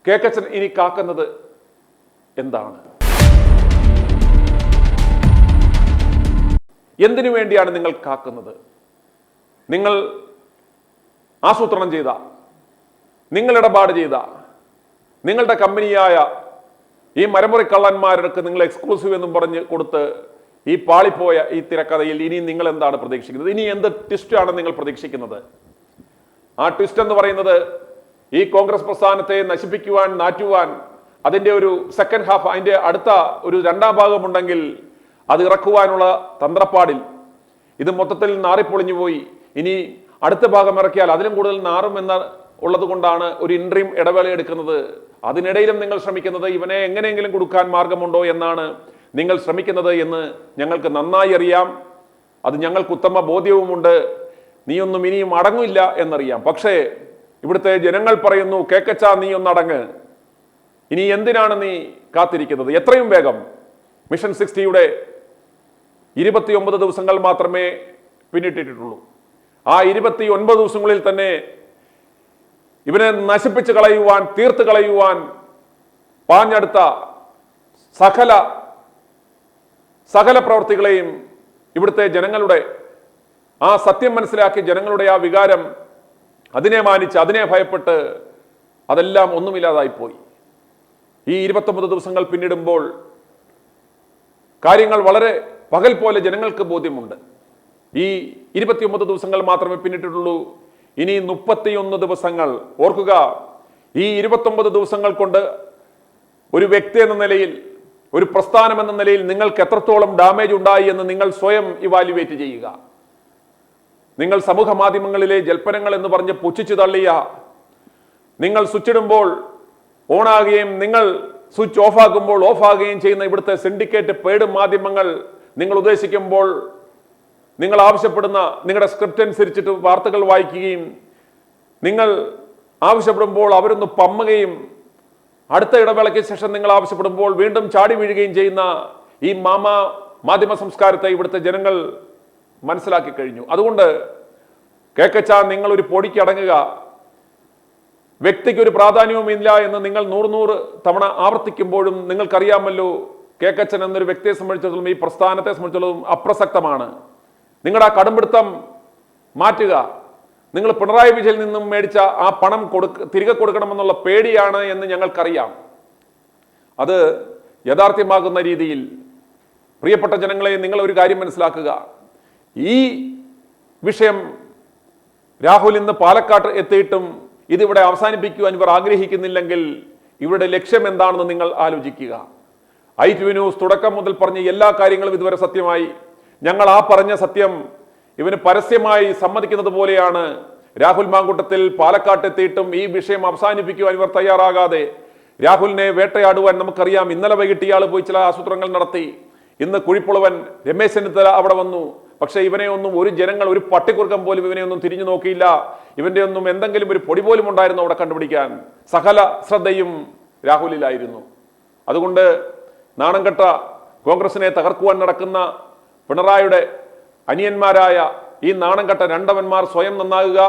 കേക്കച്ചൻ ഇനി കാക്കുന്നത് എന്താണ്? എന്തിനു വേണ്ടിയാണ് നിങ്ങൾ കാക്കുന്നത്? നിങ്ങൾ ആസൂത്രണം ചെയ്ത, നിങ്ങൾ ഇടപാട് ചെയ്ത, നിങ്ങളുടെ കമ്പനിയായ ഈ മരമുറി കള്ളന്മാർക്ക് നിങ്ങൾ എക്സ്ക്ലൂസീവ് എന്നും പറഞ്ഞ് കൊടുത്ത് ഈ പാളിപ്പോയ ഈ തിരക്കഥയിൽ ഇനി നിങ്ങൾ എന്താണ് പ്രതീക്ഷിക്കുന്നത്? ഇനി എന്ത് ട്വിസ്റ്റാണ് നിങ്ങൾ പ്രതീക്ഷിക്കുന്നത്? ആ ട്വിസ്റ്റ് എന്ന് പറയുന്നത് ഈ കോൺഗ്രസ് പ്രസ്ഥാനത്തെ നശിപ്പിക്കുവാൻ, നാറ്റുവാൻ, അതിൻ്റെ ഒരു സെക്കൻഡ് ഹാഫ്, അതിൻ്റെ അടുത്ത ഒരു രണ്ടാം ഭാഗമുണ്ടെങ്കിൽ അത് ഇറക്കുവാനുള്ള തന്ത്രപ്പാടിൽ ഇത് മൊത്തത്തിൽ നാറിപ്പൊളിഞ്ഞു പോയി. ഇനി അടുത്ത ഭാഗം ഇറക്കിയാൽ അതിലും കൂടുതൽ നാറും എന്ന ഉള്ളത് കൊണ്ടാണ് ഒരു ഇൻട്രീം ഇടവേള എടുക്കുന്നത്. അതിനിടയിലും നിങ്ങൾ ശ്രമിക്കുന്നത് ഇവനെ എങ്ങനെയെങ്കിലും കൊടുക്കാൻ മാർഗമുണ്ടോ എന്നാണ് നിങ്ങൾ ശ്രമിക്കുന്നത് എന്ന് ഞങ്ങൾക്ക് നന്നായി അറിയാം. അത് ഞങ്ങൾക്ക് ഉത്തമ ബോധ്യവുമുണ്ട്. നീയൊന്നും ഇനിയും അടങ്ങില്ല എന്നറിയാം. പക്ഷേ ഇവിടുത്തെ ജനങ്ങൾ പറയുന്നു, കേക്കച്ച നീ ഒന്നടങ്ങ്. ഇനി എന്തിനാണ് നീ കാത്തിരിക്കുന്നത്? എത്രയും വേഗം മിഷൻ 60യുടെ 29 ദിവസങ്ങൾ മാത്രമേ പിന്നിട്ടിട്ടുള്ളൂ. ആ 29 ദിവസങ്ങളിൽ തന്നെ ഇവനെ നശിപ്പിച്ച് കളയുവാൻ, തീർത്ത് കളയുവാൻ പാഞ്ഞെടുത്ത സകല പ്രവർത്തികളെയും ഇവിടുത്തെ ജനങ്ങളുടെ ആ സത്യം മനസ്സിലാക്കി, ജനങ്ങളുടെ ആ വികാരം അതിനെ മാനിച്ച്, അതിനെ ഭയപ്പെട്ട് അതെല്ലാം ഒന്നുമില്ലാതായിപ്പോയി. ഈ 29 ദിവസങ്ങൾ പിന്നിടുമ്പോൾ കാര്യങ്ങൾ വളരെ പകൽ പോലെ ജനങ്ങൾക്ക് ബോധ്യമുണ്ട്. ഈ 29 ദിവസങ്ങൾ മാത്രമേ പിന്നിട്ടിട്ടുള്ളൂ. ഇനി 31 ദിവസങ്ങൾ. ഓർക്കുക, ഈ 29 ദിവസങ്ങൾ കൊണ്ട് ഒരു വ്യക്തി എന്ന നിലയിൽ, ഒരു പ്രസ്ഥാനം എന്ന നിലയിൽ നിങ്ങൾക്ക് എത്രത്തോളം ഡാമേജ് ഉണ്ടായി എന്ന് നിങ്ങൾ സ്വയം ഇവാലുവേറ്റ് ചെയ്യുക. നിങ്ങൾ സമൂഹ മാധ്യമങ്ങളിലെ ജൽപ്പനങ്ങൾ എന്ന് പറഞ്ഞ് പുച്ഛിച്ചു തള്ളിയ, നിങ്ങൾ സ്വിച്ച് ഇടുമ്പോൾ ഓണാകുകയും നിങ്ങൾ സ്വിച്ച് ഓഫാക്കുമ്പോൾ ഓഫാകുകയും ചെയ്യുന്ന ഇവിടുത്തെ സിൻഡിക്കേറ്റ് പെയ്ഡ് മാധ്യമങ്ങൾ നിങ്ങൾ ഉദ്ദേശിക്കുമ്പോൾ, നിങ്ങൾ ആവശ്യപ്പെടുന്ന നിങ്ങളുടെ സ്ക്രിപ്റ്റ് അനുസരിച്ചിട്ട് വാർത്തകൾ വായിക്കുകയും നിങ്ങൾ ആവശ്യപ്പെടുമ്പോൾ അവരൊന്ന് പമ്മുകയും അടുത്ത ഇടവേളയ്ക്ക് ശേഷം നിങ്ങൾ ആവശ്യപ്പെടുമ്പോൾ വീണ്ടും ചാടി വീഴുകയും ചെയ്യുന്ന ഈ മാധ്യമ സംസ്കാരത്തെ ഇവിടുത്തെ ജനങ്ങൾ മനസ്സിലാക്കി കഴിഞ്ഞു. അതുകൊണ്ട് കേക്കച്ച, നിങ്ങൾ ഒരു പൊടിക്ക് അടങ്ങുക. വ്യക്തിക്ക് ഒരു പ്രാധാന്യവുമില്ല എന്ന് നിങ്ങൾ 100 തവണ ആവർത്തിക്കുമ്പോഴും നിങ്ങൾക്കറിയാമല്ലോ, കേക്കച്ചൻ എന്നൊരു വ്യക്തിയെ സംബന്ധിച്ചിടത്തോളം, ഈ പ്രസ്ഥാനത്തെ സംബന്ധിച്ചിടത്തോളം അപ്രസക്തമാണ്. നിങ്ങളുടെ ആ കടുംപിടുത്തം മാറ്റുക. നിങ്ങൾ പിണറായി വിജയനിൽ നിന്നും മേടിച്ച ആ പണം തിരികെ കൊടുക്കണമെന്നുള്ള പേടിയാണ് എന്ന് ഞങ്ങൾക്കറിയാം. അത് യാഥാർത്ഥ്യമാകുന്ന രീതിയിൽ പ്രിയപ്പെട്ട ജനങ്ങളെ, നിങ്ങൾ ഒരു കാര്യം മനസ്സിലാക്കുക. ഈ വിഷയം രാഹുൽ ഇന്ന് പാലക്കാട്ട് എത്തിയിട്ടും ഇതിവിടെ അവസാനിപ്പിക്കുവാൻ ഇവർ ആഗ്രഹിക്കുന്നില്ലെങ്കിൽ ഇവരുടെ ലക്ഷ്യം എന്താണെന്ന് നിങ്ങൾ ആലോചിക്കുക. ITV ന്യൂസ് തുടക്കം മുതൽ പറഞ്ഞ എല്ലാ കാര്യങ്ങളും ഇതുവരെ സത്യമായി. ഞങ്ങൾ ആ പറഞ്ഞ സത്യം ഇവന് പരസ്യമായി സമ്മതിക്കുന്നത് പോലെയാണ്. രാഹുൽ മാങ്കൂട്ടത്തിൽ പാലക്കാട്ട് എത്തിയിട്ടും ഈ വിഷയം അവസാനിപ്പിക്കുവാൻ ഇവർ തയ്യാറാകാതെ രാഹുലിനെ വേട്ടയാടുവാൻ നമുക്കറിയാം. ഇന്നലെ വൈകിട്ട് ഇയാൾ പോയി ചില ആസൂത്രങ്ങൾ നടത്തി. ഇന്ന് കുഴിപ്പുളവൻ രമേശ് ചെന്നിത്തല അവിടെ വന്നു. പക്ഷെ ഇവനെ ഒന്നും ഒരു ജനങ്ങൾ, ഒരു പട്ടിക്കുറുക്കം പോലും ഇവനെ ഒന്നും തിരിഞ്ഞു നോക്കിയില്ല. ഇവന്റെ ഒന്നും എന്തെങ്കിലും ഒരു പൊടി പോലും ഉണ്ടായിരുന്നു അവിടെ കണ്ടുപിടിക്കാൻ. സകല ശ്രദ്ധയും രാഹുലിലായിരുന്നു. അതുകൊണ്ട് നാണംകെട്ട കോൺഗ്രസിനെ തകർക്കുവാൻ നടക്കുന്ന പിണറായിയുടെ അനിയന്മാരായ ഈ നാണംകെട്ട രണ്ടവന്മാർ സ്വയം നന്നാകുക.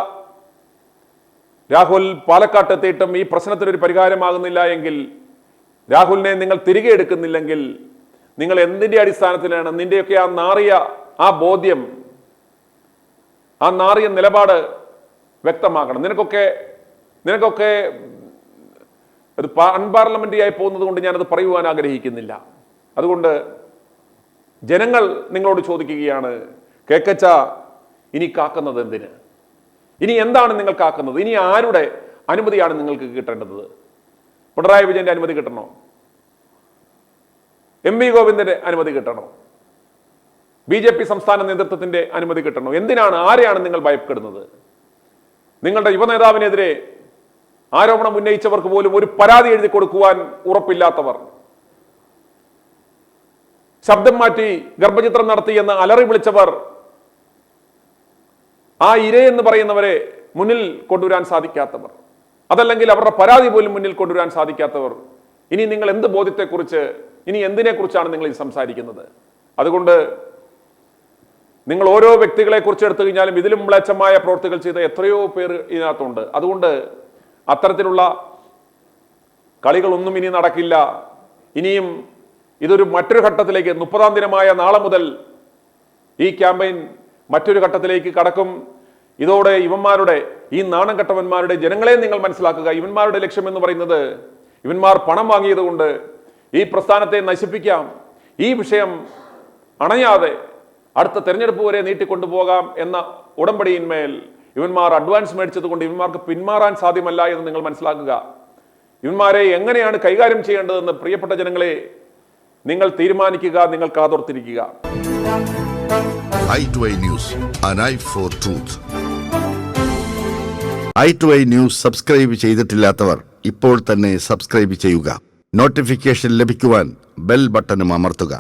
രാഹുൽ പാലക്കാട്ട് എത്തിയിട്ടും ഈ പ്രശ്നത്തിനൊരു പരിഹാരമാകുന്നില്ല എങ്കിൽ, രാഹുലിനെ നിങ്ങൾ തിരികെ എടുക്കുന്നില്ലെങ്കിൽ, നിങ്ങൾ എന്തിന്റെ അടിസ്ഥാനത്തിലാണ്? നിന്റെയൊക്കെ ആ നാറിയ ആ ബോധ്യം, ആ നാറിയ നിലപാട് വ്യക്തമാക്കണം. നിനക്കൊക്കെ ഒരു അൺപാർലമെന്ററി ആയി പോകുന്നത് കൊണ്ട് ഞാനത് പറയുവാൻ ആഗ്രഹിക്കുന്നില്ല. അതുകൊണ്ട് ജനങ്ങൾ നിങ്ങളോട് ചോദിക്കുകയാണ്, കേക്കച്ച ഇനി കാക്കുന്നത് എന്തിന്? ഇനി എന്താണ് നിങ്ങൾ കാക്കുന്നത്? ഇനി ആരുടെ അനുമതിയാണ് നിങ്ങൾക്ക് കിട്ടേണ്ടത്? പിണറായി വിജയന്റെ അനുമതി കിട്ടണോ? MV ഗോവിന്ദന്റെ അനുമതി കിട്ടണോ? BJP സംസ്ഥാന നേതൃത്വത്തിന്റെ അനുമതി കിട്ടണോ? എന്തിനാണ്, ആരെയാണ് നിങ്ങൾ ഭയപ്പെടുന്നത്? നിങ്ങളുടെ യുവനേതാവിനെതിരെ ആരോപണം ഉന്നയിച്ചവർക്ക് പോലും ഒരു പരാതി എഴുതി കൊടുക്കുവാൻ ഉറപ്പില്ലാത്തവർ, ശബ്ദം മാറ്റി ഗർഭചിത്രം നടത്തിയെന്ന് അലറി വിളിച്ചവർ, ആ ഇരയെന്ന് പറയുന്നവരെ മുന്നിൽ കൊണ്ടുവരാൻ സാധിക്കാത്തവർ, അതല്ലെങ്കിൽ അവരുടെ പരാതി പോലും മുന്നിൽ കൊണ്ടുവരാൻ സാധിക്കാത്തവർ, ഇനി നിങ്ങൾ എന്ത് ബോധ്യത്തെക്കുറിച്ച്, ഇനി എന്തിനെക്കുറിച്ചാണ് നിങ്ങൾ ഈ സംസാരിക്കുന്നത്? അതുകൊണ്ട് നിങ്ങൾ ഓരോ വ്യക്തികളെ കുറിച്ച് എടുത്തു കഴിഞ്ഞാലും ഇതിലും മ്ലേച്ഛമായ പ്രവൃത്തികൾ ചെയ്ത എത്രയോ പേർ ഇതിനകത്തുണ്ട്. അതുകൊണ്ട് അത്തരത്തിലുള്ള കളികളൊന്നും ഇനി നടക്കില്ല. ഇനിയും ഇതൊരു മറ്റൊരു ഘട്ടത്തിലേക്ക് 30-ാം ദിനമായ നാളെ മുതൽ ഈ ക്യാമ്പയിൻ മറ്റൊരു ഘട്ടത്തിലേക്ക് കടക്കും. ഇതോടെ ഇവന്മാരുടെ, ഈ നാണം കെട്ടവന്മാരുടെ ജനങ്ങളെ നിങ്ങൾ മനസ്സിലാക്കുക. ഇവന്മാരുടെ ലക്ഷ്യം എന്ന് പറയുന്നത്, ഇവന്മാർ പണം വാങ്ങിയത് കൊണ്ട് ഈ പ്രസ്ഥാനത്തെ നശിപ്പിക്കാം, ഈ വിഷയം അണയാതെ അടുത്ത തെരഞ്ഞെടുപ്പ് വരെ നീട്ടിക്കൊണ്ടുപോകാം എന്ന ഉടമ്പടിയിന്മേൽ ഇവന്മാർ അഡ്വാൻസ് മേടിച്ചത് കൊണ്ട് ഇവന്മാർക്ക് പിന്മാറാൻ സാധ്യമല്ല എന്ന് നിങ്ങൾ മനസ്സിലാക്കുക. ഇവന്മാരെ എങ്ങനെയാണ് കൈകാര്യം ചെയ്യേണ്ടതെന്ന് പ്രിയപ്പെട്ട ജനങ്ങളെ നിങ്ങൾ തീരുമാനിക്കുക, നിങ്ങൾ കാതോർത്തിരിക്കുക. i2i News, an eye for truth. i2i News subscribe ചെയ്തിട്ടില്ലാത്തവർ ഇപ്പോൾ തന്നെ സബ്സ്ക്രൈബ് ചെയ്യുക. നോട്ടിഫിക്കേഷൻ ലഭിക്കുവാൻ ബെൽ ബട്ടണും അമർത്തുക.